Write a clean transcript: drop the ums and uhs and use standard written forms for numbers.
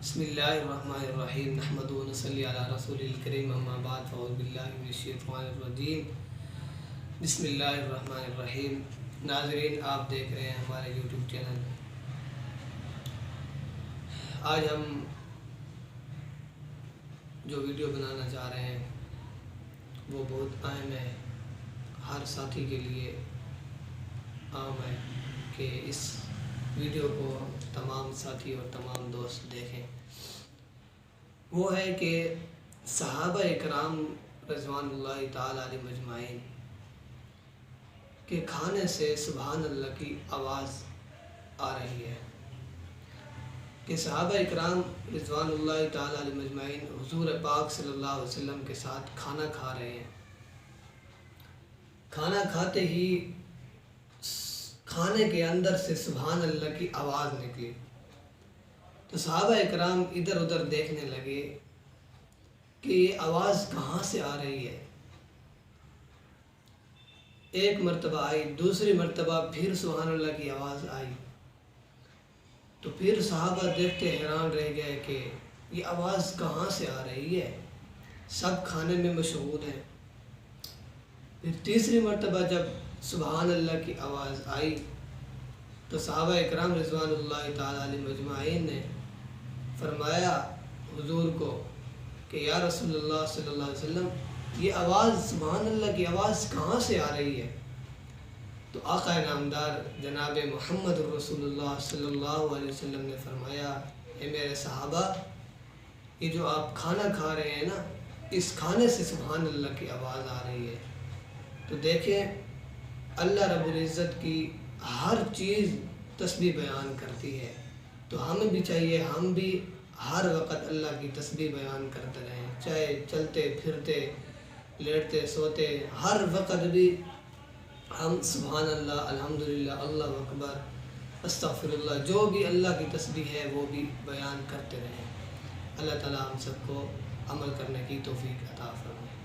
بسم اللہ الرحمن الرحیم نحمدہ و نصلی علی رسول الکریم اما بعد فاعوذ باللہ من الشیطان الرجیم بسم اللہ الرحمن الرحیم۔ ناظرین، آپ دیکھ رہے ہیں ہمارے یوٹیوب چینل۔ آج ہم جو ویڈیو بنانا چاہ رہے ہیں وہ بہت اہم ہے، ہر ساتھی کے لیے عام ہے کہ اس ویڈیو کو تمام ساتھی اور تمام دوست دیکھیں۔ وہ ہے کہ صحابہ اکرام رضوان اللہ تعالی علیہ مجمعین کے کھانے سے سبحان اللہ کی آواز آ رہی ہے، کہ صحابہ اکرام رضوان اللہ تعالی علیہ مجمعین حضور پاک صلی اللہ علیہ وسلم کے ساتھ کھانا کھا رہے ہیں۔ کھانا کھاتے ہی کھانے کے اندر سے سبحان اللہ کی آواز نکلی تو صحابہ اکرام ادھر ادھر دیکھنے لگے کہ یہ آواز کہاں سے آ رہی ہے۔ ایک مرتبہ آئی، دوسری مرتبہ پھر سبحان اللہ کی آواز آئی تو پھر صحابہ دیکھتے حیران رہ گئے کہ یہ آواز کہاں سے آ رہی ہے، سب کھانے میں مشغول ہیں۔ پھر تیسری مرتبہ جب سبحان اللہ کی آواز آئی تو صحابہ اکرام رضوان اللہ تعالی علیہ مجمعین نے فرمایا حضور کو کہ یا رسول اللہ صلی اللہ علیہ وسلم، یہ آواز سبحان اللہ کی آواز کہاں سے آ رہی ہے؟ تو آقا نامدار جناب محمد رسول اللہ صلی اللہ علیہ وسلم نے فرمایا، اے میرے صحابہ، یہ جو آپ کھانا کھا رہے ہیں نا، اس کھانے سے سبحان اللہ کی آواز آ رہی ہے۔ تو دیکھیں، اللہ رب العزت کی ہر چیز تسبیح بیان کرتی ہے، تو ہمیں بھی چاہیے ہم بھی ہر وقت اللہ کی تسبیح بیان کرتے رہیں، چاہے چلتے پھرتے لیٹتے سوتے، ہر وقت بھی ہم سبحان اللہ، الحمدللہ، اللہ اکبر، استغفر اللہ، جو بھی اللہ کی تسبیح ہے وہ بھی بیان کرتے رہیں۔ اللہ تعالی ہم سب کو عمل کرنے کی توفیق عطا فرمائے۔